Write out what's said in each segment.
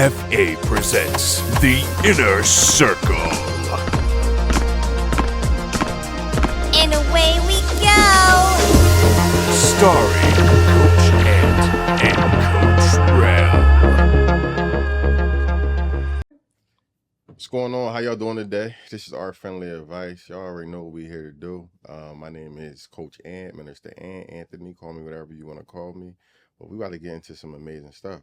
FA presents The Inner Circle. And away we go! Starring Coach Ant and Coach Rel. What's going on? How y'all doing today? This is our friendly advice. Y'all already know what we're here to do. My name is Coach Ant, Minister Ant, Anthony. Call me whatever you want to call me. But we about to get into some amazing stuff.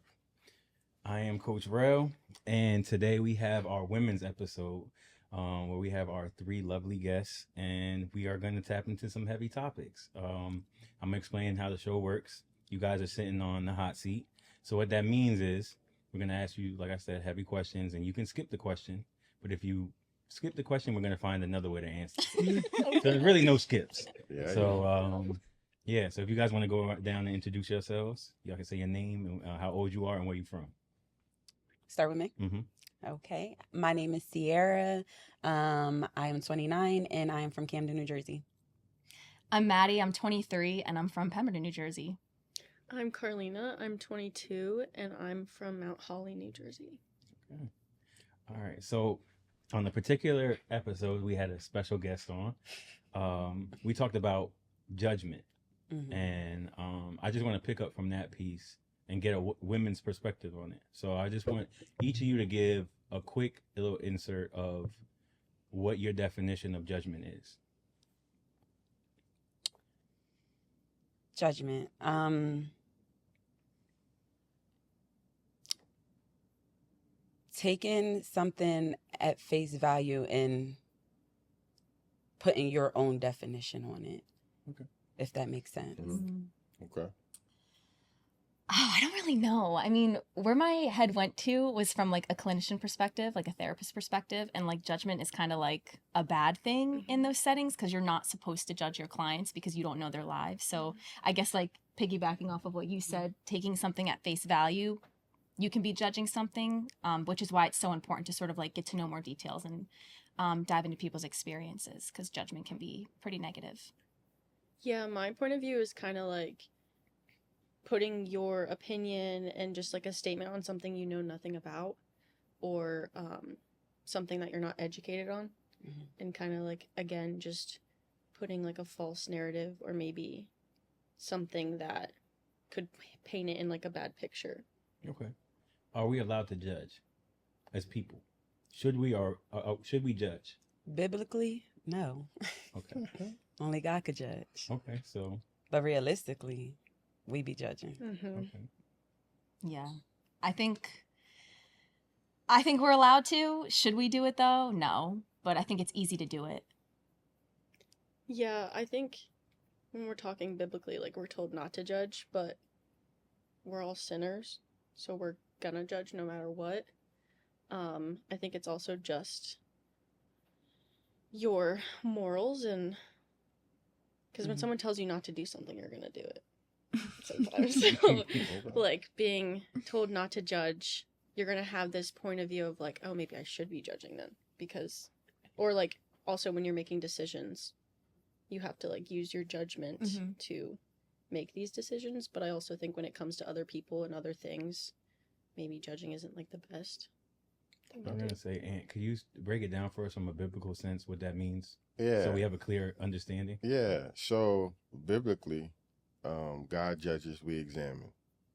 I am Coach Rel, and today we have our women's episode where we have our three lovely guests, and we are going to tap into some heavy topics. I'm going to explain how the show works. You guys are sitting on the hot seat. So what that means is we're going to ask you, like I said, heavy questions, and you can skip the question. But if you skip the question, we're going to find another way to answer. So there's really no skips. So if you guys want to go down and introduce yourselves, y'all can say your name and how old you are and where you're from. Start with me? Mm-hmm. Okay. My name is Sierra. I am 29 and I am from Camden, New Jersey. I'm Maddie. I'm 23 and I'm from Pemberton, New Jersey. I'm Carlina. I'm 22 and I'm from Mount Holly, New Jersey. Okay. All right. So on the particular episode, we had a special guest on. We talked about judgment. Mm-hmm. And I just want to pick up from that piece and get a women's perspective on it. So I just want each of you to give a quick little insert of what your definition of judgment is. Judgment. Taking something at face value and putting your own definition on it. Okay. If that makes sense. Mm-hmm. Okay. Oh, I don't really know. I mean, where my head went to was from like a clinician perspective, like a therapist perspective, and like judgment is kind of like a bad thing in those settings because you're not supposed to judge your clients because you don't know their lives. So I guess like piggybacking off of what you said, taking something at face value, you can be judging something, which is why it's so important to sort of like get to know more details and dive into people's experiences because judgment can be pretty negative. Yeah, my point of view is kind of like putting your opinion and just like a statement on something you know nothing about or something that you're not educated on and kind of like, again, just putting like a false narrative or maybe something that could paint it in like a bad picture. Okay. Are we allowed to judge as people? Should we or should we judge? Biblically, no. Okay. Only God could judge. Okay. So. But realistically, we be judging. Mm-hmm. Okay. Yeah. I think we're allowed to. Should we do it though? No. But I think it's easy to do it. Yeah, I think when we're talking biblically, like we're told not to judge, but we're all sinners, so we're gonna judge no matter what. I think it's also just your morals and because when someone tells you not to do something, you're gonna do it. Sometimes. So, like being told not to judge, you're gonna have this point of view of like, oh, maybe I should be judging then because, or like also when you're making decisions, you have to like use your judgment to make these decisions. But I also think when it comes to other people and other things, maybe judging isn't like the best thing to I'm do. going to say, Ant, could you break it down for us from a biblical sense what that means? Yeah. So we have a clear understanding. Yeah. So biblically, God judges, we examine,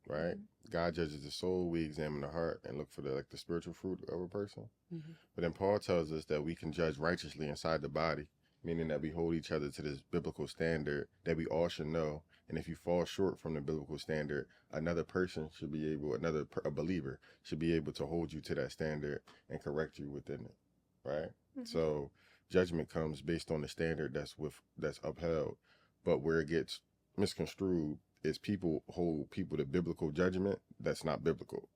right? God judges the soul, we examine the heart and look for the spiritual fruit of a person. But then Paul tells us that we can judge righteously inside the body, meaning that we hold each other to this biblical standard that we all should know. And if you fall short from the biblical standard, another person should be able, a believer should be able to hold you to that standard and correct you within it, right? So judgment comes based on the standard that's upheld, but where it gets misconstrued is people hold people to biblical judgment that's not biblical.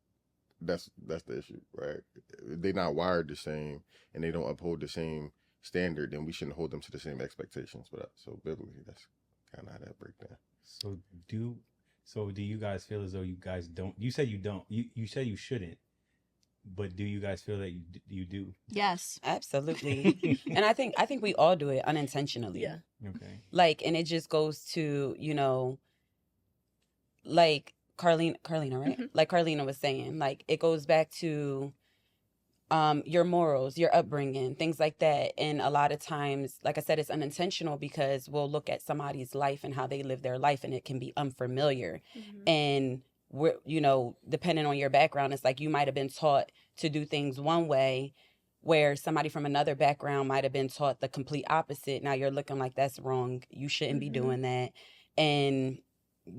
That's the issue, right? They're not wired the same and they don't uphold the same standard, then we shouldn't hold them to the same expectations. But so biblically, that's kind of how that breaks down. So do you guys feel as though you guys don't? You said you don't. You said you shouldn't. But do you guys feel that you do? Yes. Absolutely. And I think we all do it unintentionally. Yeah. Okay. Like, and it just goes to, like Carlina, right? Like Carlina was saying, like it goes back to your morals, your upbringing, things like that. And a lot of times, like I said, it's unintentional because we'll look at somebody's life and how they live their life, and it can be unfamiliar. And we're, you know, depending on your background, it's like you might have been taught to do things one way, where somebody from another background might have been taught the complete opposite. Now you're looking like that's wrong. You shouldn't be doing that. And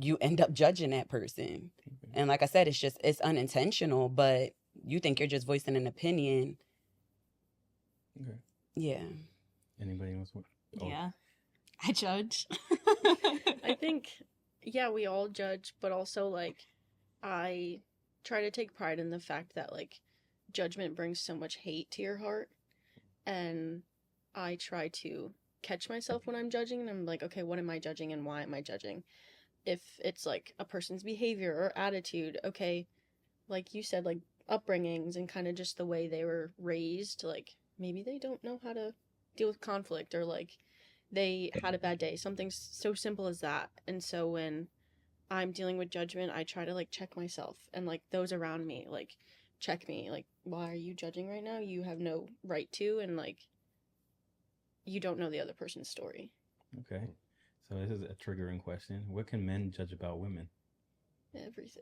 you end up judging that person. And like I said, it's unintentional, but you think you're just voicing an opinion. Okay. Yeah. Anybody else? Yeah. I judge. I think, yeah, we all judge, but also, like, I try to take pride in the fact that, like, judgment brings so much hate to your heart. And I try to catch myself when I'm judging, and I'm like, okay, what am I judging and why am I judging? If it's, like, a person's behavior or attitude, okay, like you said, like, upbringings and kind of just the way they were raised, like, maybe they don't know how to deal with conflict, or, like, they had a bad day, something so simple as that. And so when I'm dealing with judgment, I try to, like, check myself, and, like, those around me, like, check me, like, why are you judging right now? You have no right to, and, like, you don't know the other person's story. Okay. So this is a triggering question. What can men judge about women? Everything.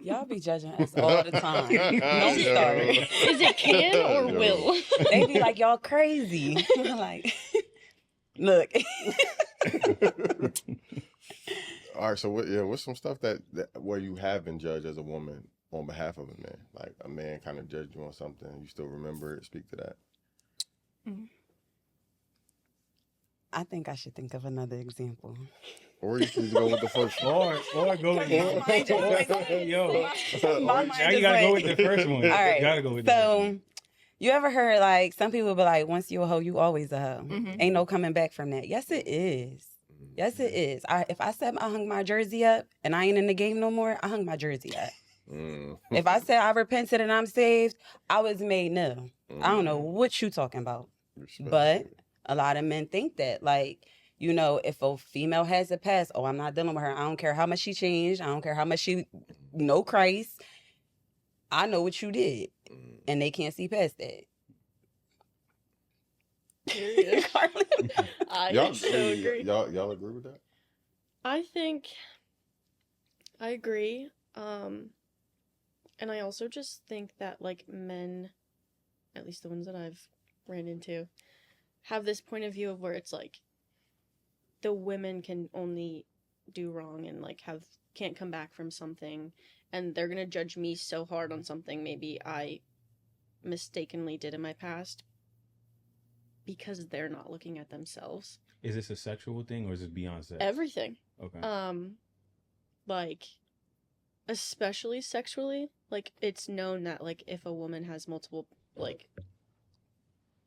Y'all be judging us all the time. Don't start. Is it can or No. will? They be like, y'all crazy. Like, look. All right, so what's some stuff that where you have been judged as a woman on behalf of a man? Like a man kind of judged you on something, you still remember it? Speak to that. I think I should think of another example. Or you can go with the first one. Or go with My mind just went- yo. My mind Now just you gotta go with went- the first one. All right. You gotta go with the first So, one. you ever heard, like, some people be like, once you a hoe, you always a hoe. Ain't no coming back from that. Yes, it is. Yes, it is. If I said I hung my jersey up and I ain't in the game no more, I hung my jersey up. If I said I repented and I'm saved, I was made new. I don't know what you talking about. Respect. But a lot of men think that, like, you know, if a female has a past, oh, I'm not dealing with her. I don't care how much she changed. I don't care how much she know Christ. I know what you did. And they can't see past that. Period. I Y'all, so agree. Y'all agree with that? I think I agree. And I also just think that, like, men, at least the ones that I've ran into, have this point of view of where it's like the women can only do wrong and, like, can't come back from something, and they're gonna judge me so hard on something maybe I mistakenly did in my past because they're not looking at themselves. Is this a sexual thing or is it beyond sex? Everything. Okay. Like, especially sexually, like, it's known that, like, if a woman has multiple, like,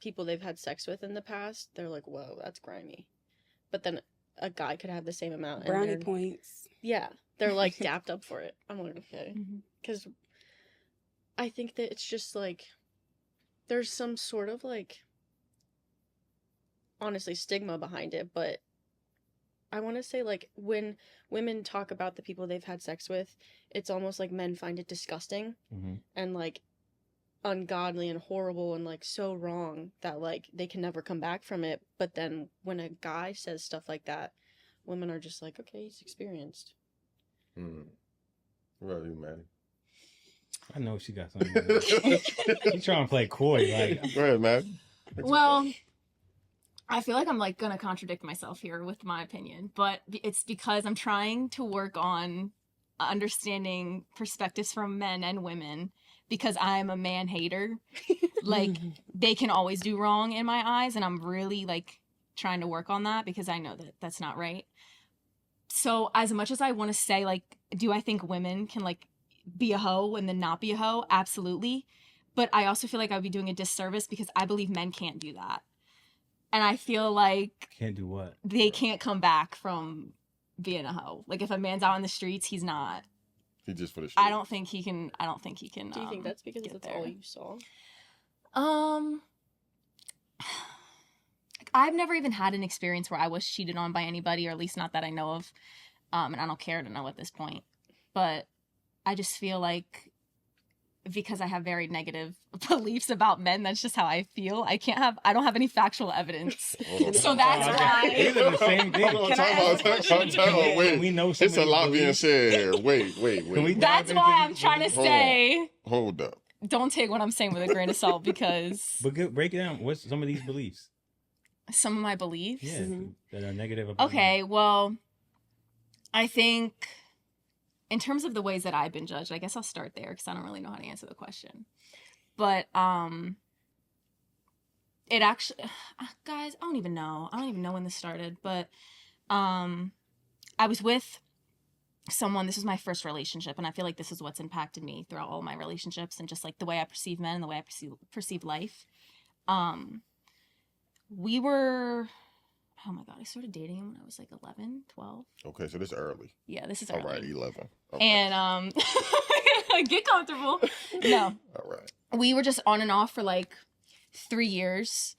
people they've had sex with in the past, they're like, whoa, that's grimy. But then a guy could have the same amount. Brownie and points. yeah, they're, like, dapped up for it. I'm like, okay. Because I think that it's just, like, there's some sort of, like, honestly, stigma behind it, but I want to say, like, when women talk about the people they've had sex with, it's almost like men find it disgusting and, like, ungodly and horrible and, like, so wrong that, like, they can never come back from it. But then when a guy says stuff like that, women are just like, okay, he's experienced. What about you, Maddie? I know she got something. She's trying to play coy. Like, Go ahead, Maddie. Well, I feel like I'm, like, gonna contradict myself here with my opinion, but it's because I'm trying to work on understanding perspectives from men and women, because I'm a man hater. Like, they can always do wrong in my eyes, and I'm really, like, trying to work on that because I know that that's not right. So as much as I want to say, like, do I think women can, like, be a hoe and then not be a hoe? Absolutely. But I also feel like I'd be doing a disservice because I believe men can't do that. And I feel like can't do what? They can't come back from being a hoe. Like, if a man's out on the streets, he's not. He just for the street. I don't think he can. Do you think that's because that's there. all you saw? I've never even had an experience where I was cheated on by anybody, or at least not that I know of. And I don't care to know at this point. but I just feel like because I have very negative beliefs about men, that's just how I feel. I don't have any factual evidence. So that's why. These are the same thing. Hold on, time out. Wait, we know it's a lot being beliefs. said here. Wait. Can we That's why I'm trying to say, Hold up. don't take what I'm saying with a grain of salt, because But break it down. What's some of these beliefs? some of my beliefs. Yeah, that are negative about Okay, well, I think in terms of the ways that I've been judged, I guess I'll start there because I don't really know how to answer the question. But it actually, guys, I don't even know when this started, but I was with someone. This was my first relationship, and I feel like this is what's impacted me throughout all my relationships and just like the way I perceive men and the way I perceive life. We were, oh my God, I started dating him when I was like 11, 12. Okay, so this is early. Yeah, this is All early. right, 11. Okay. And get comfortable. No. All right. We were just on and off for like 3 years.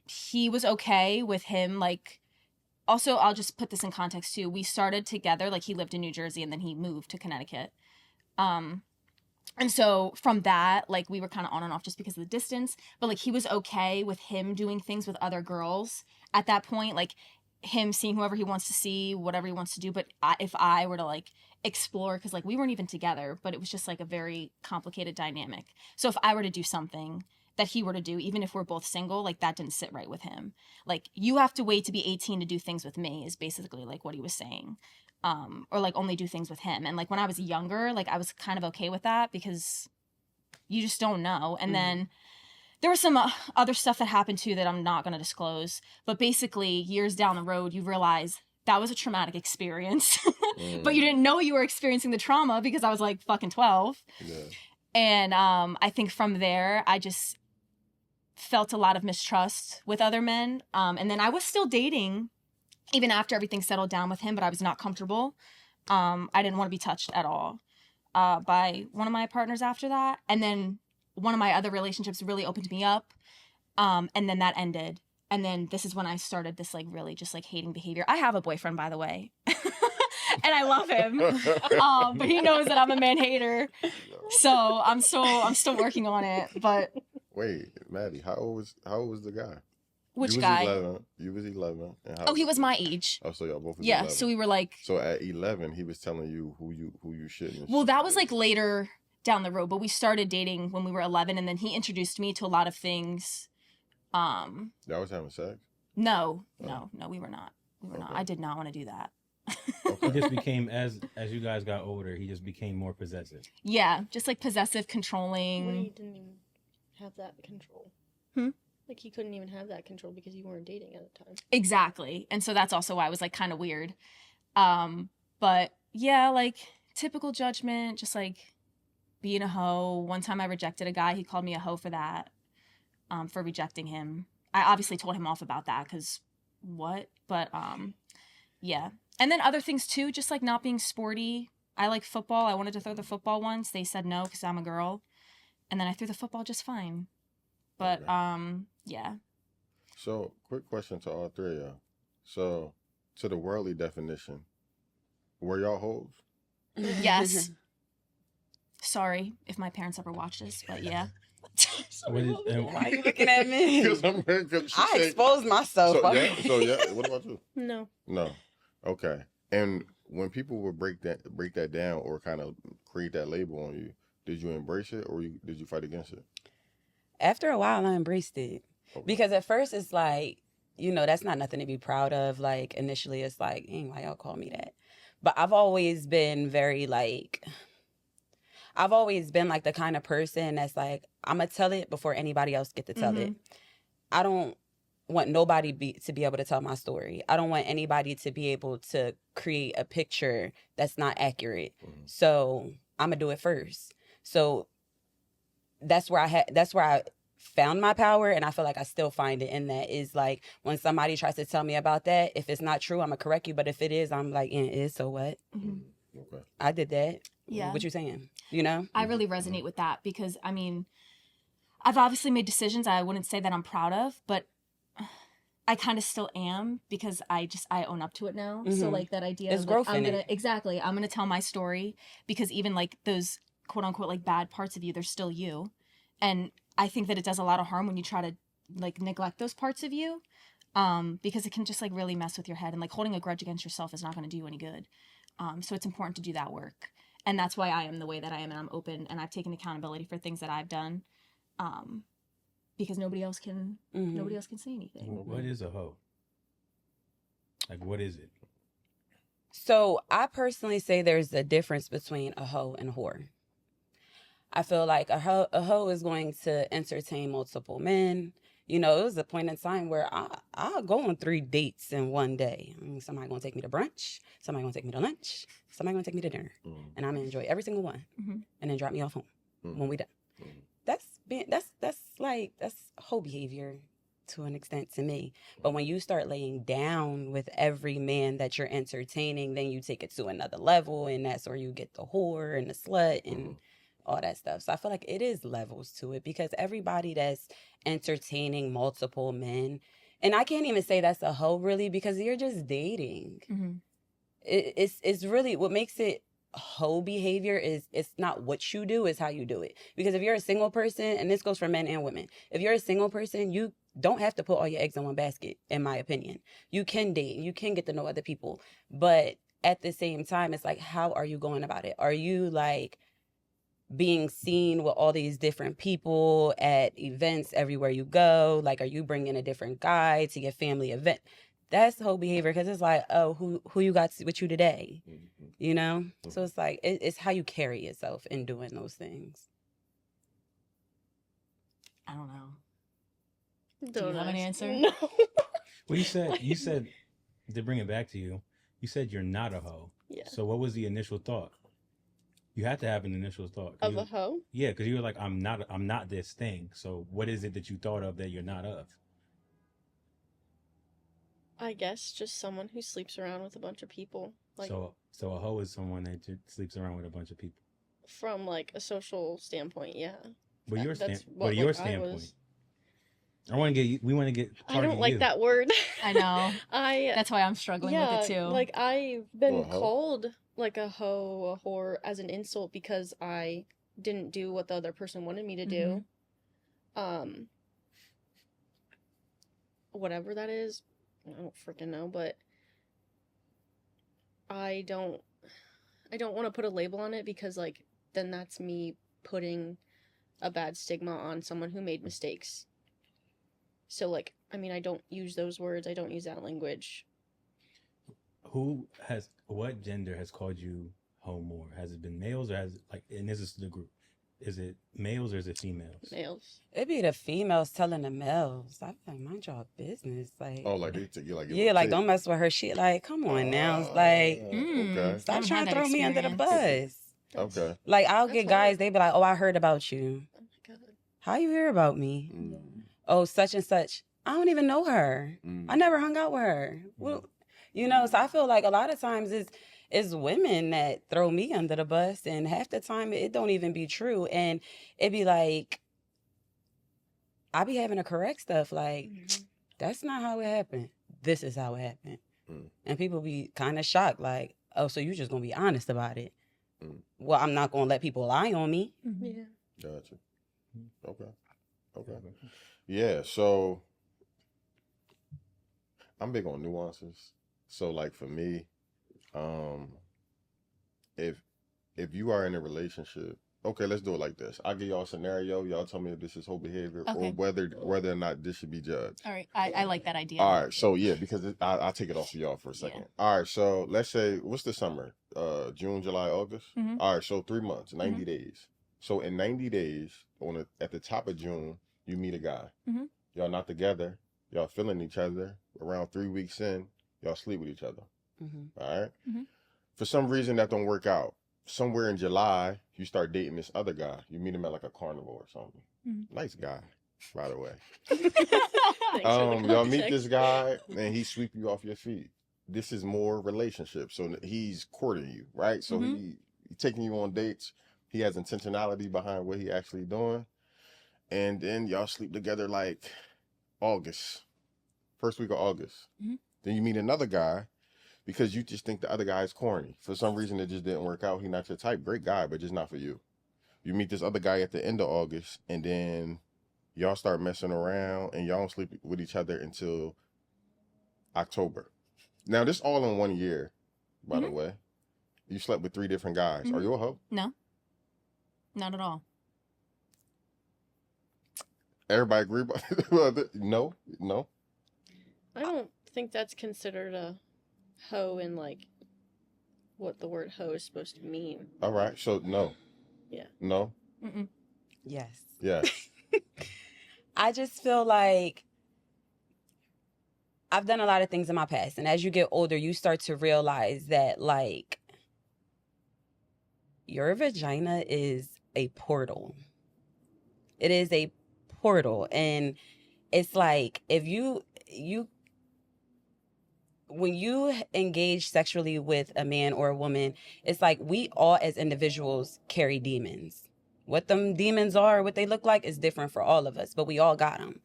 He was okay with him, like, also I'll just put this in context too. We started together, like he lived in New Jersey and then he moved to Connecticut. And so from that, like we were kind of on and off just because of the distance, but like he was okay with him doing things with other girls at that point, like him seeing whoever he wants to see, whatever he wants to do. But if I were to like explore, because like we weren't even together, but it was just like a very complicated dynamic. So if I were to do something that he were to do, even if we're both single, like that didn't sit right with him. Like you have to wait to be 18 to do things with me is basically like what he was saying. Or like only do things with him. And like when I was younger, like I was kind of okay with that because you just don't know. And then there was some other stuff that happened too that I'm not going to disclose. But basically years down the road, you realize that was a traumatic experience, but you didn't know you were experiencing the trauma because I was like fucking 12. Yeah. And I think from there, I just felt a lot of mistrust with other men. And then I was still dating even after everything settled down with him, but I was not comfortable. I didn't want to be touched at all by one of my partners after that. And then one of my other relationships really opened me up. And then that ended. And then this is when I started this like really just like hating behavior. I have a boyfriend, by the way. And I love him. But he knows that I'm a man hater. So I'm still working on it. But Wait, Maddie, how old was the guy? which you was guy? 11. You was 11. And Oh, he was my age. Oh, so y'all both was Yeah, 11. so we were like. So at 11, he was telling you who you shouldn't. Well, that was like later down the road, but we started dating when we were 11, and then he introduced me to a lot of things. Y'all was having sex? No, we were not. We were not. I did not want to do that. He just became, as you guys got older, he just became more possessive. Yeah, just like possessive, When controlling. you didn't even have that control. Like he couldn't even have that control because you weren't dating at the time. Exactly. And so that's also why it was like kind of weird. But yeah, like typical judgment, just like being a hoe. One time I rejected a guy. He called me a hoe for that, for rejecting him. I obviously told him off about that because what? But yeah. And then other things too, just like not being sporty. I like football. I wanted to throw the football once. They said no because I'm a girl. And then I threw the football just fine. But yeah. So, quick question to all three of y'all. So, to the worldly definition, were y'all hoes? Yes. Sorry if my parents ever watch this, but yeah. Why are you looking at me? Because I exposed myself. So yeah. What about you? No. No. Okay. And when people would break that down or kind of create that label on you, did you embrace it or did you fight against it? After a while, I embraced it. Okay. Because at first it's like, that's not nothing to be proud of. Like, initially it's like, why y'all call me that? But I've always been like the kind of person that's like, I'm going to tell it before anybody else get to tell it. I don't want nobody to be able to tell my story. I don't want anybody to be able to create a picture that's not accurate. So I'm going to do it first. So that's where I found my power, and I feel like I still find it in that. Is like when somebody tries to tell me about that, if it's not true, I'm gonna correct you, but if it is, I'm like, it is, so what? Okay. I did that. Yeah. What you saying? I really resonate with that because, I mean, I've obviously made decisions I wouldn't say that I'm proud of, but I kind of still am because I own up to it now. So Mhm. like that idea There's of like, growth I'm in gonna it. I'm gonna tell my story because even like those quote unquote like bad parts of you, they're still you. And I think that it does a lot of harm when you try to like neglect those parts of you. Because it can just like really mess with your head, and like holding a grudge against yourself is not going to do you any good. So it's important to do that work. And that's why I am the way that I am, and I'm open, and I've taken accountability for things that I've done. Because nobody else can say anything. What is a hoe? Like, what is it? So I personally say there's a difference between a hoe and a whore. I feel like a hoe is going to entertain multiple men. You know, it was a point in time where I'll go on 3 dates in one day. I mean, somebody gonna take me to brunch, somebody gonna take me to lunch, somebody gonna take me to dinner, and I'm gonna enjoy every single one, and then drop me off home when we done. That's hoe behavior to an extent to me. But when you start laying down with every man that you're entertaining, then you take it to another level, and that's where you get the whore and the slut and all that stuff. So I feel like it is levels to it, because everybody that's entertaining multiple men, and I can't even say that's a hoe really, because you're just dating. It's really what makes it hoe behavior is it's not what you do, it's how you do it. Because if you're a single person, and this goes for men and women, if you're a single person, you don't have to put all your eggs in one basket, in my opinion. You can date, you can get to know other people, but at the same time, it's like, how are you going about it? Are you like being seen with all these different people at events everywhere you go? Like, are you bringing a different guy to your family event? That's whole behavior, because it's like, oh, who you got with you today? You know? So it's like, it's how you carry yourself in doing those things. I don't know. Do you have an answer? No. Well, you said to bring it back to you, you said you're not a hoe. Yeah. So what was the initial thought? You had to have an initial thought. Of a hoe? Yeah, because you were like, I'm not this thing. So what is it that you thought of that you're not of? I guess just someone who sleeps around with a bunch of people. Like, So a hoe is someone that sleeps around with a bunch of people. from like a social standpoint, yeah. But your That's standpoint. We want to get. I don't like that word. I know. I That's why I'm struggling with it too. Like, I've been called like a hoe, a whore as an insult because I didn't do what the other person wanted me to do. Whatever that is, I don't freaking know, but I don't want to put a label on it, because like then that's me putting a bad stigma on someone who made mistakes. So like, I mean, I don't use those words, I don't use that language. What gender has called you hoe more? Has it been males, or has it, like, and this is the group, is it males or is it females? Males. It'd be the females telling the males. I'm like, mind y'all business. Like, Oh, like they take you like, yeah, like don't mess with her shit. Like, come on now. It's like, okay. stop trying to throw me under the bus. Okay. Like, I'll That's get hard. guys, they be like, oh, I heard about you. Oh my god. How you hear about me? Oh, such and such. I don't even know her. I never hung out with her. Well, you know, so I feel like a lot of times it's women that throw me under the bus, and half the time it don't even be true. And it be like, I be having to correct stuff like, that's not how it happened. This is how it happened. And people be kind of shocked, like, oh, so you just gonna be honest about it. Well, I'm not gonna let people lie on me. Yeah. Gotcha. Okay. Yeah, so I'm big on nuances. So like for me, if you are in a relationship, okay, let's do it like this. I'll give y'all a scenario. Y'all tell me if this is whole behavior or whether or not this should be judged. All right. I like that idea. All right. So yeah, because I'll take it off of y'all for a second. Yeah. All right. So let's say, what's the summer? June, July, August. All right. So 3 months, 90 days. So in 90 days, at the top of June, you meet a guy. Y'all not together. Y'all feeling each other. Around 3 weeks in, y'all sleep with each other. All right. For some reason that don't work out. Somewhere in July, you start dating this other guy. You meet him at like a carnival or something. Nice guy, by the way. Y'all meet this guy and he sweep you off your feet. This is more relationship. So he's courting you, right? So he taking you on dates. He has intentionality behind what he actually doing. And then y'all sleep together like August, first week of August. Mhm. Then you meet another guy because you just think the other guy is corny. For some reason, it just didn't work out. He's not your type. Great guy, but just not for you. You meet this other guy at the end of August, and then y'all start messing around, and y'all don't sleep with each other until October. Now, this all in 1 year, by the way. You slept with 3 different guys. Are you a hoe? No, not at all. Everybody agree about no? I don't think that's considered a hoe in like what the word hoe is supposed to mean. All right, so no. Yeah. No? Mm-mm. Yes. Yeah. I just feel like I've done a lot of things in my past. And as you get older, you start to realize that, like, your vagina is a portal. It is a portal. And it's like, if when you engage sexually with a man or a woman, it's like we all as individuals carry demons. What them demons are, what they look like is different for all of us, but we all got them.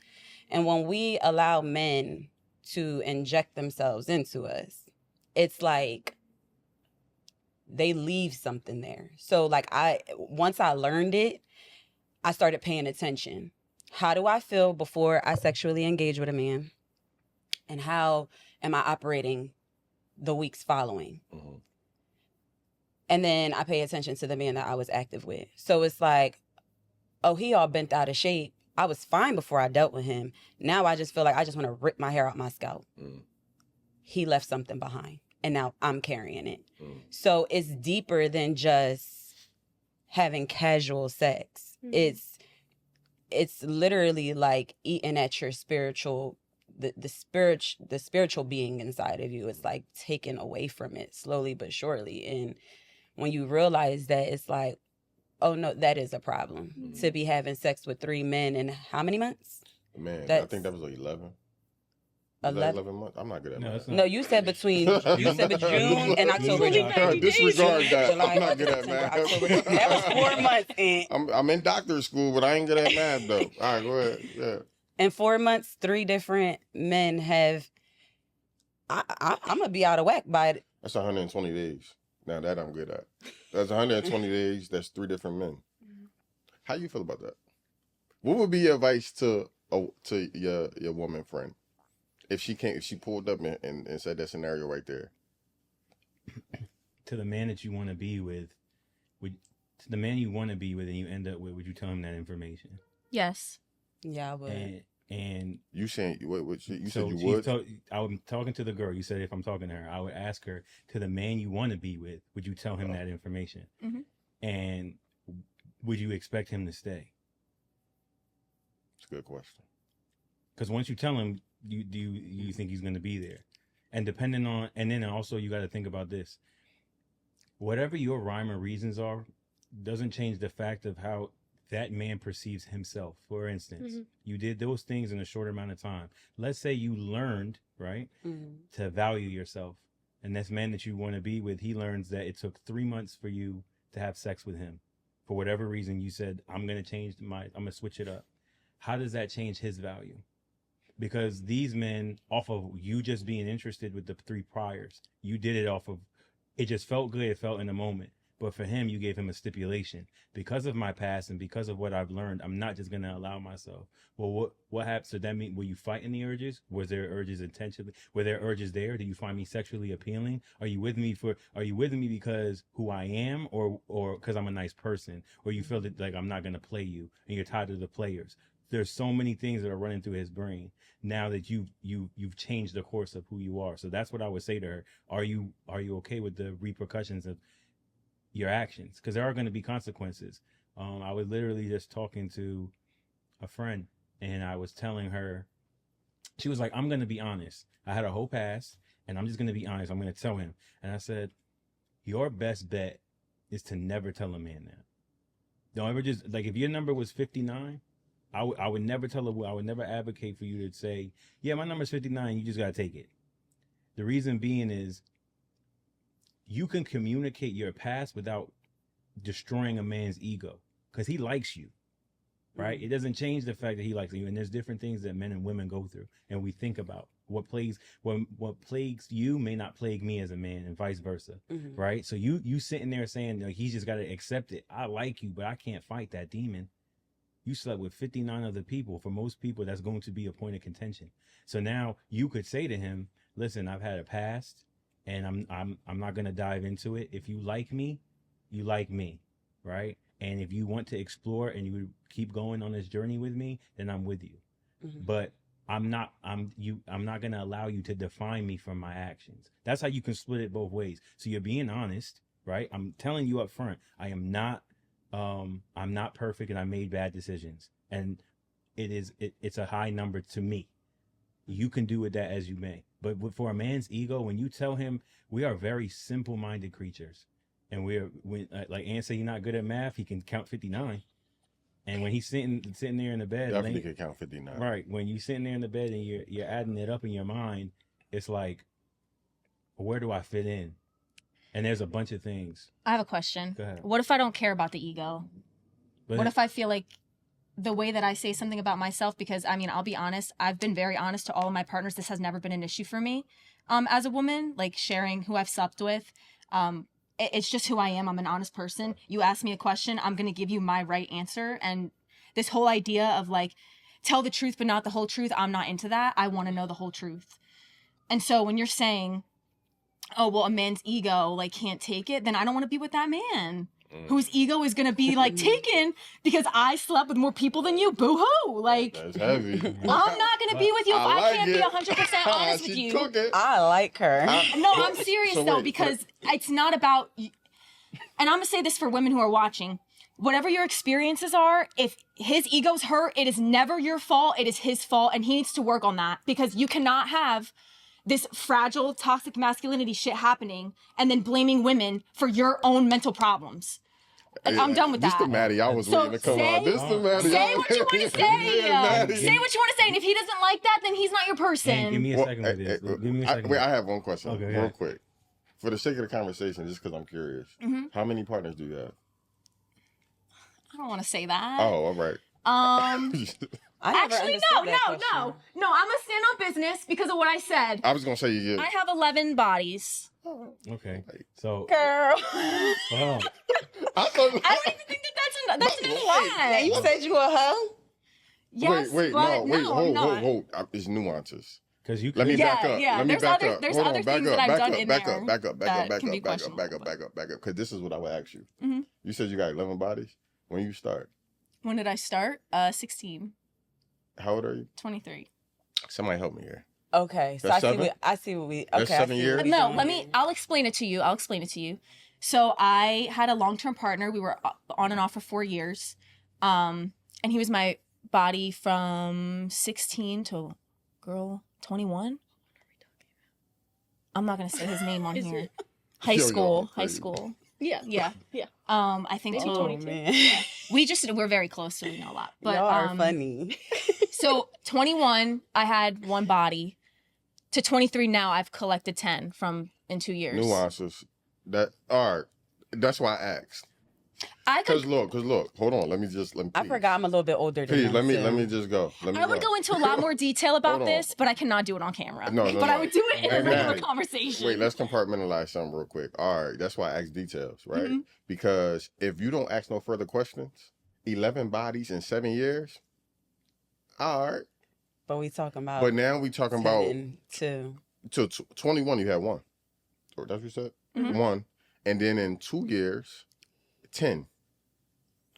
And when we allow men to inject themselves into us, it's like they leave something there. So like once I learned it, I started paying attention. How do I feel before I sexually engage with a man? And how am I operating the weeks following? Mm-hmm. And then I pay attention to the man that I was active with. So it's like, oh, he all bent out of shape. I was fine before I dealt with him. Now I just feel like I just want to rip my hair out my scalp. Mm. He left something behind, and now I'm carrying it. Mm. So it's deeper than just having casual sex. Mm. It's literally like eating at your spiritual, the spiritual being inside of you. It's like taken away from it slowly but surely. And when you realize that, it's like, oh no, that is a problem. Mm-hmm. To be having sex with 3 men in how many months? Man, I That's- think that was like 11. Was that 11? 11 months? I'm not good at No, math. it's not. No, you said between June and October. Only 90 days. Disregard that. July, I'm not good at September, math. October. That was 4 months. And I'm in doctor school, but I ain't good at math though. All right, go ahead. Yeah. in 4 months, 3 different men have. I'm gonna be out of whack by it. That's 120 days. Now that I'm good at. That's 120 days. That's 3 different men. How you feel about that? What would be your advice to your woman friend if she pulled up and said that scenario right there? To the man that you want to be with, to the man you want to be with and you end up with, would you tell him that information? Yes. Yeah, I would. And You saying what you so said you would? I'm talking to the girl. You said if I'm talking to her, I would ask her, to the man you want to be with, would you tell him that information? Mhm. And would you expect him to stay? It's a good question. Because once you tell him, you think he's going to be there, and depending on, and then also you got to think about this. Whatever your rhyme or reasons are, doesn't change the fact of how that man perceives himself. For instance, you did those things in a short amount of time. Let's say you learned, right, to value yourself, and this man that you want to be with, he learns that it took 3 months for you to have sex with him. For whatever reason, you said, I'm going to switch it up. How does that change his value? Because these men, off of you just being interested with the 3 priors, you did it off of, it just felt good, it felt in the moment. But for him, you gave him a stipulation. Because of my past and because of what I've learned, I'm not just going to allow myself. Well, what happens? So that mean, were you fighting the urges? Was there urges intentionally? Were there urges there? Do you find me sexually appealing? Are you with me because who I am or because I'm a nice person? Or you feel that like I'm not going to play you and you're tired of the players? There's so many things that are running through his brain now that you've changed the course of who you are. So that's what I would say to her. Are you okay with the repercussions of your actions? Because there are going to be consequences. I was literally just talking to a friend and I was telling her, she was like, I'm going to be honest. I had a whole past and I'm just going to be honest. I'm going to tell him. And I said, your best bet is to never tell a man that. Don't ever just, like, if your number was 59, I would never tell a, I would never advocate for you to say, yeah, my number's 59. You just got to take it. The reason being is you can communicate your past without destroying a man's ego because he likes you, right? It doesn't change the fact that he likes you. And there's different things that men and women go through and we think about what plagues you may not plague me as a man, and vice versa, right? So you sitting there saying like he's just got to accept it. I like you, but I can't fight that demon. You slept with 59 other people. For most people, that's going to be a point of contention. So now you could say to him, listen, I've had a past and I'm not going to dive into it. If you like me, you like me, right? And if you want to explore and you keep going on this journey with me, then I'm with you. But I'm not going to allow you to define me from my actions. That's how you can split it both ways. So you're being honest, right? I'm telling you up front, I'm not perfect and I made bad decisions. And it's a high number to me. You can do with that as you may. But for a man's ego, when you tell him we are very simple-minded creatures, and like Ann said, he's not good at math, he can count 59. And when he's sitting there in the bed, definitely can count 59. Right. When you're sitting there in the bed and you're adding it up in your mind, it's like, where do I fit in? And there's a bunch of things. I have a question. Go ahead. What if I don't care about the ego? What if I feel like the way that I say something about myself, because I mean, I'll be honest, I've been very honest to all of my partners. This has never been an issue for me. As a woman, like sharing who I've slept with, it's just who I am. I'm an honest person. You ask me a question, I'm going to give you my right answer. And this whole idea of like, tell the truth, but not the whole truth, I'm not into that. I want to know the whole truth. And so when you're saying, oh, well, a man's ego like can't take it, then I don't want to be with that man whose ego is going to be like taken because I slept with more people than you. Boo-hoo. Like, That's heavy. I'm not going to be with you if I can't be 100% honest with you. I like her. No, I'm serious So though, wait, because it's not about, and I'm going to say this for women who are watching. Whatever your experiences are, if his ego's hurt, it is never your fault. It is his fault. And he needs to work on that, because you cannot have this fragile, toxic masculinity shit happening and then blaming women for your own mental problems. Like, I'm done with that. This the Maddie I was So waiting to come say- on. This the Maddie. Say what you want to say. Yeah, Maddie. Say what you want to say. And if he doesn't like that, then he's not your person. Hey, give me a second with this. Give me a second. Wait, I have one question Okay, real yeah. quick. For the sake of the conversation, just because I'm curious, how many partners do you have? I don't want to say that. Oh, all right. I never Actually, understood that question. no. I'm gonna stand on business because of what I said. I was gonna say you. I have 11 bodies. Okay. So, Girl. oh, I thought. I don't even think that's an lie. You said you a hoe? Yes, wait, but no, I'm not. hold. It's nuances. because you Let me could- Yeah, back up. yeah. Let me There's back other- up. there's Hold other on, back things up, that I've back done up, in back there up, back up, back up, that back can up, be back up, back questionable, up, back up, back up. Because this is what I would ask you. Mhm. You said you got 11 bodies. When you start, When did I start? 16, how old are you? 23. Somebody help me here. Okay, so That's I see seven? what I see what we. Okay, That's I 7 see years? what we No, doing. I'll explain it to you. So I had a long-term partner. We were on and off for 4 years. And he was my body from 16 to girl 21. I'm not going to say his name on Is here. it- High Yo, yo, school. Yeah. Yeah. Yeah. I think Maybe so. 22. Man. We're very close, so we know a lot. But Y'all are funny. So 21, I had one body. To 23 now, I've collected 10 in 2 years. Nuances. That all right. That's why I asked. I Cause could. look. Hold on. Let me. I forgot I'm a little bit older than Please, him, let me too. just go. I would go into a lot more detail about Hold on. this, but I cannot do it on camera. No, but I no. would do it in Hey, a regular Maddie, conversation. Wait, let's compartmentalize something real quick. All right, that's why I ask details, right? Mhm. Because if you don't ask no further questions, 11 bodies in 7 years. All right, But we talking about. but now we talking about 10 too. till 21. You had one, or that's what you said. Mhm. One, and then in 2 years, 10.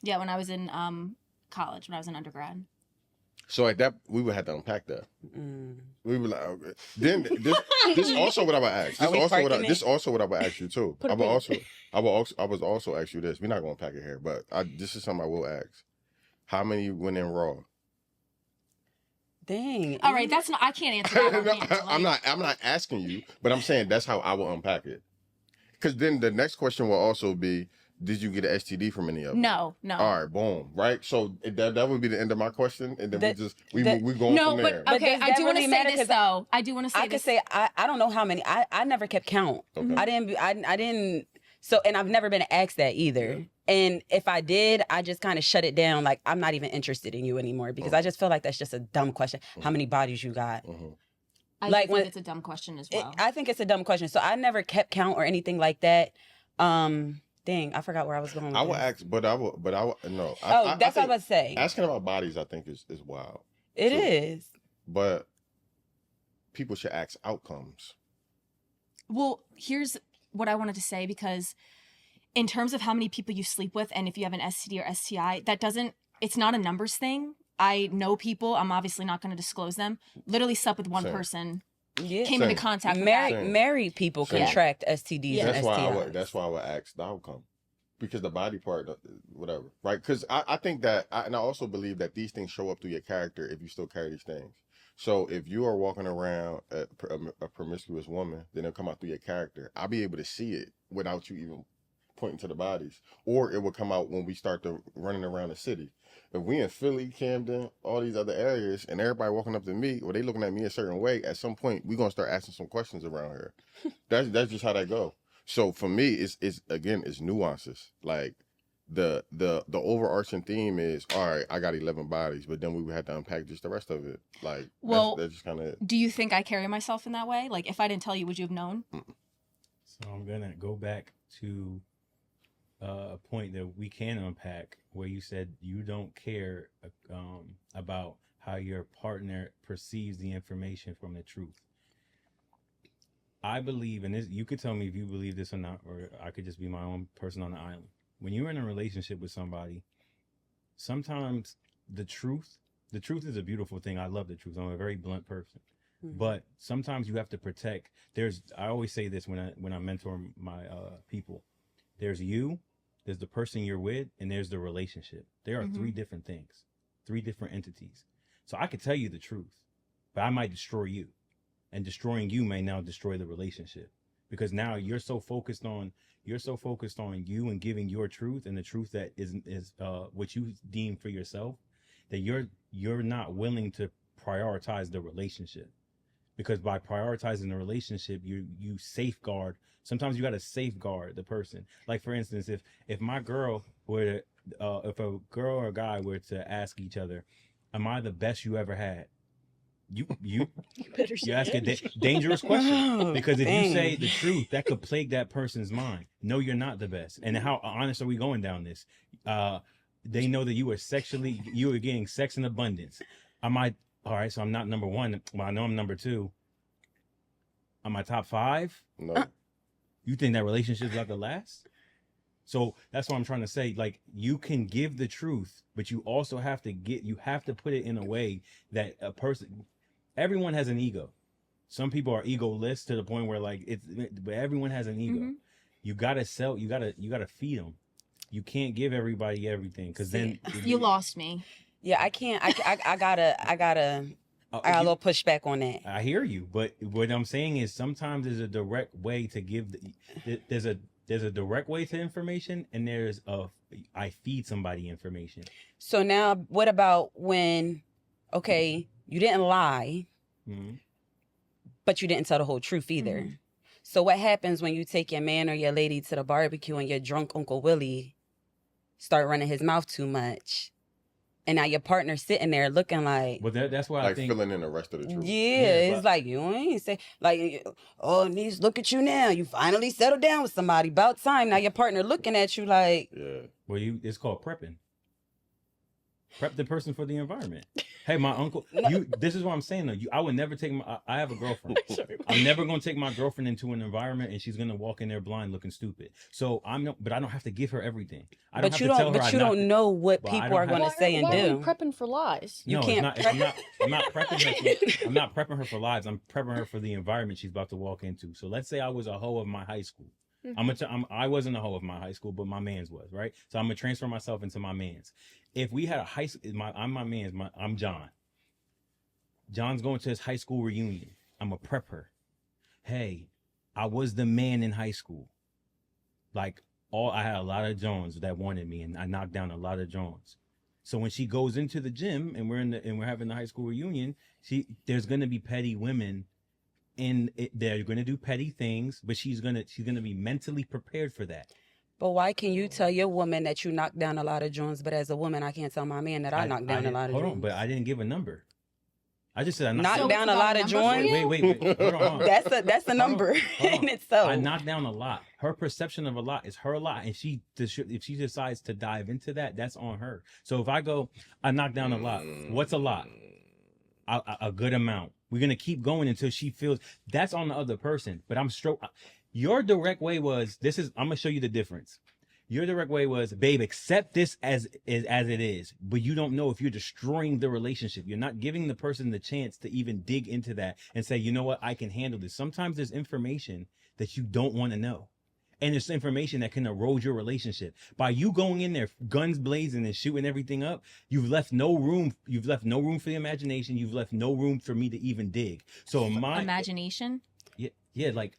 Yeah, when I was in college, when I was in undergrad. So at that, we would have to unpack that. Mm. We were like, okay. Then this also what I would ask. Are we This parking it? also what I would ask you too. Put a I pin. was also ask you this. We're not gonna pack it here, but this is something I will ask. How many went in raw? Dang. All right, I can't answer that. on No, camera, I'm like- not asking you, but I'm saying that's how I will unpack it. Because then the next question will also be, did you get an STD from any of them? No. All right, boom, right? So that would be the end of my question, and then we go No, from but there. But okay, does I that do want to really say matter? this 'Cause though. I do want to say I could this. say I don't know how many. I never kept count. Okay. I didn't. So, and I've never been asked that either. Yeah. And if I did, I just kind of shut it down. Like, I'm not even interested in you anymore because I just feel like that's just a dumb question. How many bodies you got? Mhm. I Like, think when- it's a dumb question as well. I think it's a dumb question. So I never kept count or anything like that. Dang, I forgot where I was going with I would this. ask, but I would no. Oh, that's what I think was saying. Asking about bodies, I think is wild. It too. is. But people should ask outcomes. Well, here's what I wanted to say, because in terms of how many people you sleep with and if you have an STD or STI, it's not a numbers thing. I know people, I'm obviously not going to disclose them, literally slept with one Same. person, Yeah. came Same. into contact with that. Same. Married people Same. contract STDs and That's why STIs. that's why I would ask the outcome, because the body part, whatever, right? Because I think that, and I also believe that these things show up through your character if you still carry these things. So if you are walking around a promiscuous woman, then it'll come out through your character. I'll be able to see it without you even pointing to the bodies, or it will come out when we start to running around the city. If we in Philly, Camden, all these other areas, and everybody walking up to me, or they looking at me a certain way, at some point we gonna start asking some questions around here. That's just how that go. So for me, it's nuances. Like the overarching theme is, all right, I got 11 bodies, but then we would have to unpack just the rest of it. Like, Well, that's just kind of it. Do you think I carry myself in that way? Like, if I didn't tell you, would you have known? So I'm gonna go back to a point that we can unpack, where you said you don't care about how your partner perceives the information from the truth. I believe, and this, you could tell me if you believe this or not, or I could just be my own person on the island. When you're in a relationship with somebody, sometimes the truth is a beautiful thing. I love the truth. I'm a very blunt person. Mhm. But sometimes you have to protect. I always say this when I mentor my people. There's you, there's the person you're with, and there's the relationship. There are three different things, three different entities. So I could tell you the truth, but I might destroy you. And destroying you may now destroy the relationship, because now you're so focused on you and giving your truth, and the truth that is what you deem for yourself, that you're not willing to prioritize the relationship. Because by prioritizing the relationship, you safeguard. Sometimes you got to safeguard the person. Like, for instance, if my girl were if a girl or a guy were to ask each other, "Am I the best you ever had?" You better you ask a dangerous question, because if you say the truth, that could plague that person's mind. No, you're not the best. And how honest are we going down this? They know that you are getting sex in abundance. Am I all right? So I'm not number one. Well, I know I'm number two. Am I top 5? No. You think that relationship's about to last? So that's what I'm trying to say. Like, you can give the truth, but you also have to put it in a way that everyone has an ego. Some people are egoless to the point where, like, but everyone has an ego. You gotta feed them. You can't give everybody everything, because then You lost me. Yeah, I can't. I gotta a little pushback on that. I hear you, but what I'm saying is sometimes there's a direct way to give. There's a direct way to information, and there's I feed somebody information. So now, what about when, okay, you didn't lie, but you didn't tell the whole truth either. So what happens when you take your man or your lady to the barbecue and your drunk Uncle Willie start running his mouth too much? And now your partner's sitting there looking like... But that's why I think... filling in the rest of the truth. Yeah, it's like, you ain't say... Like, oh, Niece, look at you now. You finally settled down with somebody. About time. Now your partner looking at you like... Yeah. Well, it's called prepping. Prep the person for the environment. Hey, my uncle, this is what I'm saying though. I would never take I have a girlfriend. I'm never going to take my girlfriend into an environment and she's going to walk in there blind looking stupid. So but I don't have to give her everything. I don't have to tell her. But you don't know what people are going to say and Why are do. we prepping for lies? You No, can't I'm not prepping her. I'm not prepping her for lies. I'm prepping her for the environment she's about to walk into. So let's say I was a hoe of my high school. I wasn't a hoe of my high school, but my man's was, right? So I'm gonna transfer myself into my man's. If we had a high school, I'm my man's. I'm John. John's going to his high school reunion. I'm a prep her. Hey, I was the man in high school. Like I had a lot of Jones that wanted me, and I knocked down a lot of Jones. So when she goes into the gym and we're having the high school reunion, there's gonna be petty women. And they're going to do petty things, but she's going to be mentally prepared for that. But why can you tell your woman that you knocked down a lot of joints, but as a woman, I can't tell my man that I knocked down a lot of joints? Hold on, but I didn't give a number. I just said I Knock So down it's a lot about of a number for joints. you? wait. Hold on. That's a on, number hold on. in itself. I knocked down a lot. Her perception of a lot is her lot, and if she decides to dive into that, that's on her. So if I go, I knocked down a lot. What's a lot? A good amount. We're gonna keep going until she feels that's on the other person. But your direct way was this is. I'm gonna show you the difference. Your direct way was, babe, accept this as it is, but you don't know if you're destroying the relationship. You're not giving the person the chance to even dig into that and say, you know what, I can handle this. Sometimes there's information that you don't want to know. And it's information that can erode your relationship. By you going in there, guns blazing and shooting everything up, you've left no room. You've left no room for the imagination. You've left no room for me to even dig. So Imagination. Yeah, like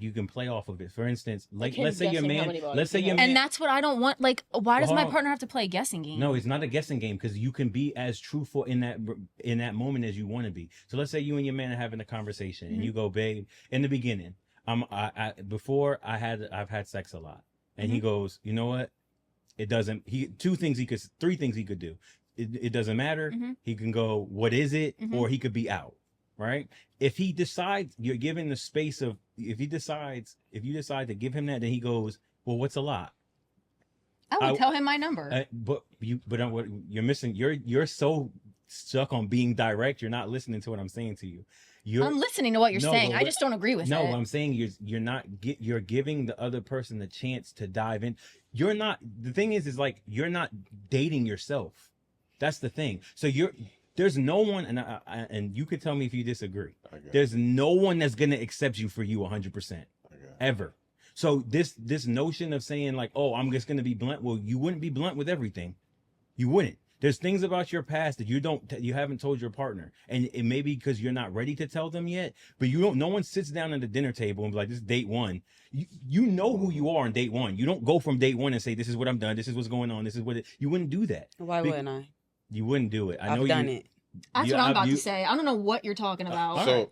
you can play off of it. For instance, like him let's say your guessing how man, many bodies let's say he your has. man. And that's what I don't want. Like, why does Well, my hold on. partner have to play a guessing game? No, it's not a guessing game because you can be as truthful in that moment as you want to be. So let's say you and your man are having a conversation and you go, babe, in the beginning, I've had sex a lot, and he goes, you know what? It doesn't. Three things he could do. It doesn't matter. He can go, what is it? Or he could be out. Right? If he decides, you're given the space of. If you decide to give him that, then he goes, well, what's a lot? I would tell him my number. But what you're missing, you're so stuck on being direct, you're not listening to what I'm saying to you. I'm listening to what you're saying. I just don't agree with it. No, what I'm saying you're giving the other person the chance to dive in. You're not. The thing is like you're not dating yourself. That's the thing. So there's no one, and you could tell me if you disagree. There's no one that's gonna accept you for you 100% ever. So this notion of saying like, oh, I'm just gonna be blunt. Well, you wouldn't be blunt with everything. You wouldn't. There's things about your past that you haven't told your partner, and it may be because you're not ready to tell them yet. But no one sits down at the dinner table and be like, this is date one. You know who you are on date one. You don't go from date one and say, this is what I'm done. This is what's going on. This is what you wouldn't do that. Why wouldn't I? You wouldn't do it. I've done it. That's what I'm about to say. I don't know what you're talking about. Okay.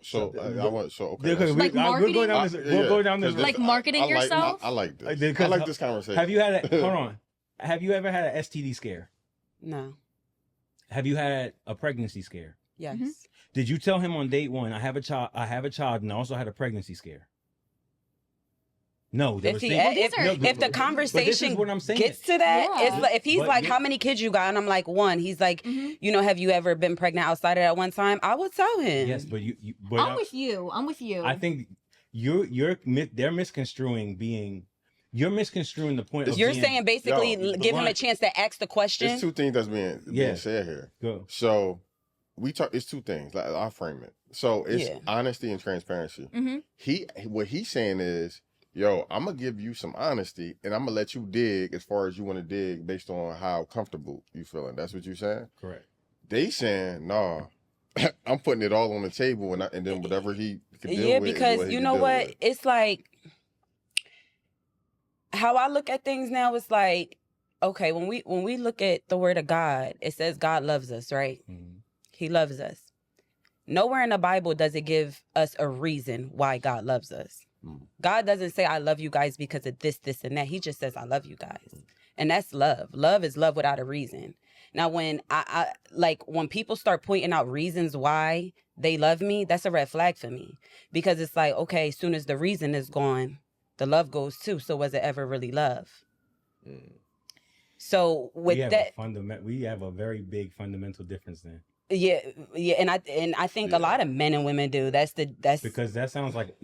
Like marketing? We'll go down this. Like marketing yourself? I like this. I like this conversation. Have you had hold on? Have you ever had an STD scare? No. Have you had a pregnancy scare? Yes. Did you tell him on date one, I have a child, and I also had a pregnancy scare? No. If the conversation gets to that, it's like, if he's like, how many kids you got? And I'm like, one. He's like, have you ever been pregnant outside of that one time? I would tell him. Yes, but I'm with you. I think they're misconstruing the point of you're saying basically give him a chance to ask the question. There's two things that's being said here. Go. So it's two things. Like, I'll frame it. So it's honesty and transparency. What he's saying is, yo, I'm gonna give you some honesty, and I'm gonna let you dig as far as you want to dig based on how comfortable you feeling. That's what you're saying? Correct. They saying, nah, I'm putting it all on the table, and then whatever he can deal with. Yeah, because you know what? It's like how I look at things now. It's like, okay, when we look at the word of God, it says God loves us, right? He loves us. Nowhere in the Bible does it give us a reason why God loves us. God doesn't say, I love you guys because of this, this, and that. He just says, I love you guys. And that's love. Love is love without a reason. Now, when when people start pointing out reasons why they love me, that's a red flag for me. Because it's like, okay, as soon as the reason is gone, the love goes too. So was it ever really love? So with we have a very big fundamental difference then. Yeah, and I think a lot of men and women do. That's because that sounds like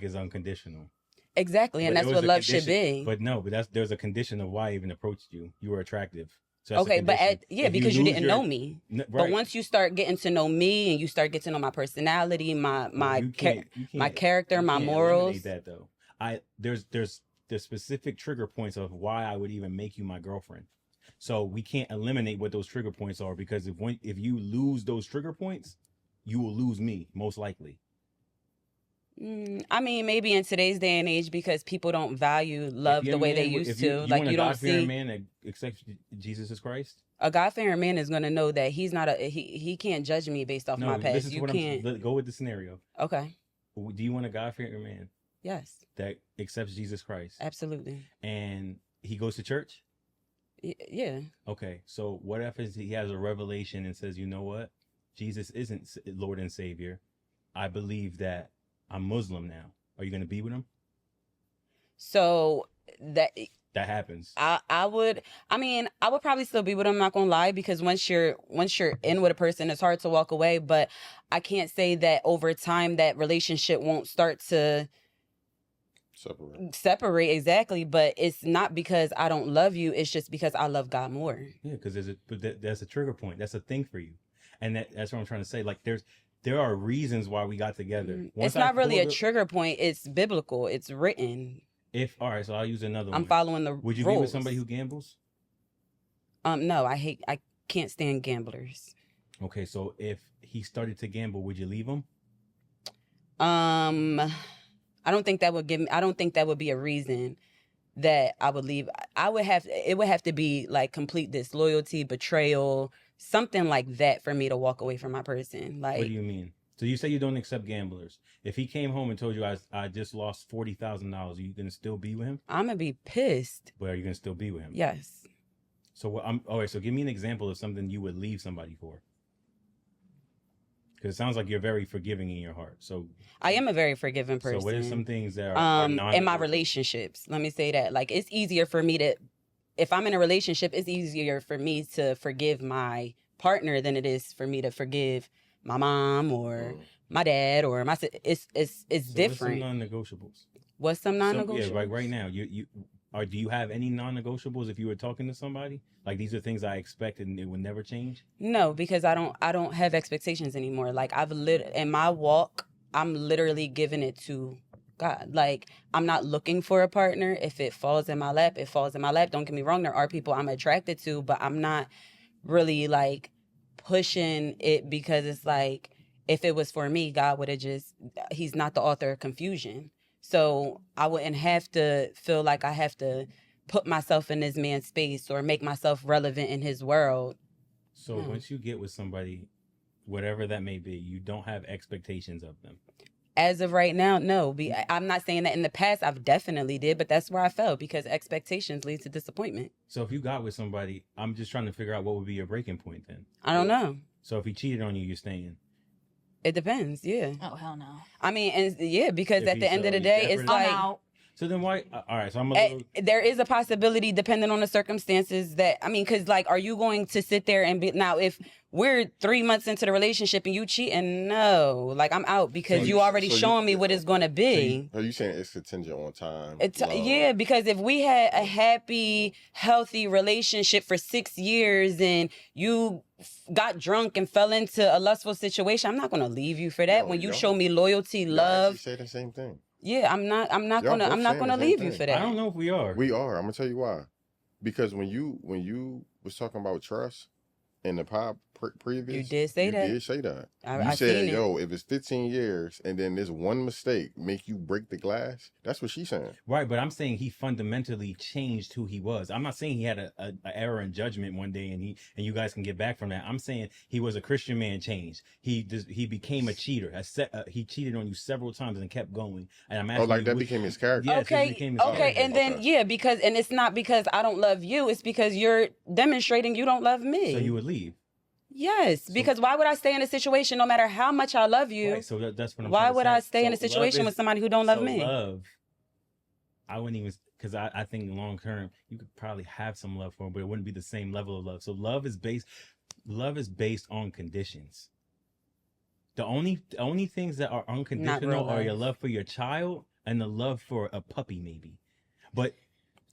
it's unconditional. Exactly, and that's what love should be. But no, there's a condition of why I even approached you. You were attractive. So okay, but because you didn't know me. Right. But once you start getting to know me and you start getting to know my personality, my character, my morals. That though, there's specific trigger points of why I would even make you my girlfriend. So we can't eliminate what those trigger points are, because if you lose those trigger points, you will lose me, most likely. I mean, maybe in today's day and age, because people don't value love the way they used to. Like, you don't see a man that accepts Jesus as Christ. A God-fearing man is going to know that he's not he can't judge me based off my past. You can't go with the scenario. Okay. Do you want a God-fearing man? Yes. That accepts Jesus Christ. Absolutely. And he goes to church? Yeah. Okay. So what if he has a revelation and says, you know what? Jesus isn't Lord and Savior. I believe that I'm Muslim now. Are you going to be with him? So that happens. I would probably still be with him, I'm not gonna lie, because once you're in with a person, it's hard to walk away. But I can't say that over time that relationship won't start to separate exactly. But it's not because I don't love you, it's just because I love God more. Yeah, because that's a trigger point. That's a thing for you. And that's what I'm trying to say. Like there are reasons why we got together. It's not really a trigger point, it's biblical, it's written. All right, so I'll use another one. I'm following the Would you rules. be with somebody who gambles? No, I can't stand gamblers. Okay, so if he started to gamble, would you leave him? I don't think that would be a reason that I would leave. It would have to be like complete disloyalty, betrayal, something like that for me to walk away from my person. Like, what do you mean? So you say you don't accept gamblers. If he came home and told you I just lost $40,000, are you gonna still be with him? I'm gonna be pissed. But are you gonna still be with him? Yes. So all right. So give me an example of something you would leave somebody for. Because it sounds like you're very forgiving in your heart. So I am a very forgiving person. So what are some things that are in my relationships? Let me say that. Like, it's easier for me to, if I'm in a relationship, it's easier for me to forgive my partner than it is for me to forgive my mom or my dad or my. It's different. What's some non-negotiables? What's some non-negotiables? Yeah, like right now, do you have any non-negotiables if you were talking to somebody? Like, these are things I expect and it would never change? No, because I don't have expectations anymore. Like, in my walk, I'm literally giving it to God. Like, I'm not looking for a partner. If it falls in my lap, it falls in my lap. Don't get me wrong, there are people I'm attracted to, but I'm not really like pushing it, because it's like, if it was for me, God would have he's not the author of confusion. So I wouldn't have to feel like I have to put myself in this man's space or make myself relevant in his world. So once you get with somebody, whatever that may be, you don't have expectations of them. As of right now, no. I'm not saying that in the past I've definitely did, but that's where I fell, because expectations lead to disappointment. So if you got with somebody, I'm just trying to figure out what would be your breaking point then. I don't know. So if he cheated on you, you're staying? It depends, yeah. Oh, hell no. I mean, and because at the end of the day, it's like... So then why? All right, so I'm a little... There is a possibility, depending on the circumstances, that... I mean, because, like, are you going to sit there and be... Now, if we're 3 months into the relationship and you cheating, no. Like, I'm out, because you already showing me what it's going to be. Are you saying it's contingent on time? Yeah, because if we had a happy, healthy relationship for 6 years and you got drunk and fell into a lustful situation, I'm not going to leave you for that. No, when you show me loyalty, love... You say the same thing. Yeah, I'm not gonna leave you for that. I don't know if we are. We are. I'm gonna tell you why. Because when you was talking about trust in the pod previous, you did say that. You did say that. I you said, seen "Yo, if it's 15 years and then this one mistake make you break the glass," that's what she's saying. Right, but I'm saying he fundamentally changed who he was. I'm not saying he had an error in judgment one day and you guys can get back from that. I'm saying he was a Christian man changed. He became a cheater. He cheated on you several times and kept going. And I'm asking that became his character. Yes, okay, and then because it's not because I don't love you. It's because you're demonstrating you don't love me. So you would leave. Yes, because why would I stay in a situation no matter how much I love you? Right, so that's what I'm Why would I stay in a situation with somebody who don't love me? Love, I wouldn't even, because I think long term you could probably have some love for him, but it wouldn't be the same level of love. So love is based on conditions. The only things that are unconditional are your love for your child and the love for a puppy, maybe. But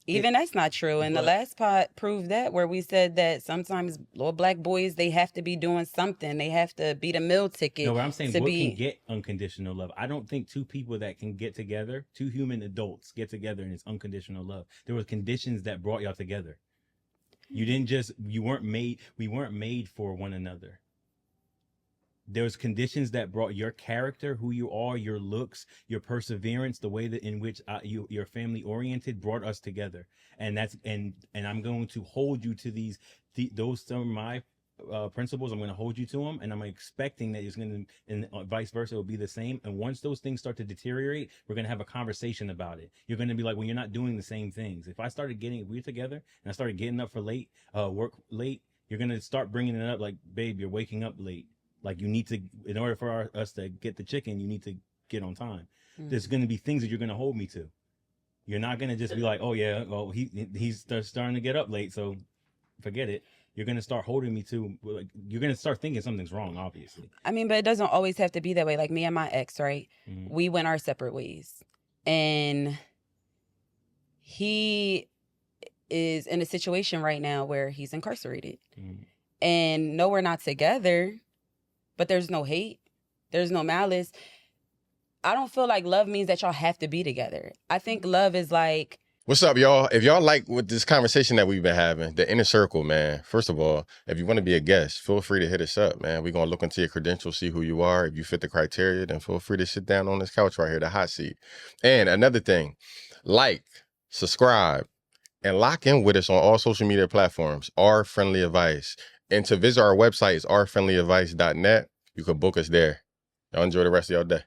even that's not true. And the last part proved that, where we said that sometimes little black boys, they have to be doing something. They have to beat a meal ticket. No, but I'm saying what can get unconditional love. I don't think two people that can get together, two human adults get together and it's unconditional love. There were conditions that brought y'all together. We weren't made for one another. There was conditions that brought your character, who you are, your looks, your perseverance, the way that in which you're family oriented brought us together. And I'm going to hold you to those some of my principles. I'm going to hold you to them, and I'm expecting that it's going to, and vice versa, will be the same. And once those things start to deteriorate, we're going to have a conversation about it. You're going to be like, well, you're not doing the same things. If we're together and I started getting up for work late, you're going to start bringing it up like, babe, you're waking up late. Like you need to, in order for us to get the chicken, you need to get on time. Mm. There's going to be things that you're going to hold me to. You're not going to just be like, oh yeah, well he's starting to get up late, so forget it. You're going to start holding me to, like, you're going to start thinking something's wrong, obviously. I mean, but it doesn't always have to be that way. Like me and my ex, right? Mm-hmm. We went our separate ways. And he is in a situation right now where he's incarcerated. Mm-hmm. And no, we're not together, but there's no hate. There's no malice. I don't feel like love means that y'all have to be together. I think love is like, What's up, y'all? If y'all like with this conversation that we've been having, the inner circle, man, first of all, if you want to be a guest, feel free to hit us up, man. We're going to look into your credentials, see who you are. If you fit the criteria, then feel free to sit down on this couch right here, the hot seat. And another thing, like, subscribe, and lock in with us on all social media platforms, Our Friendly Advice. And to visit our website is ourfriendlyadvice.net. You can book us there. Y'all enjoy the rest of your day.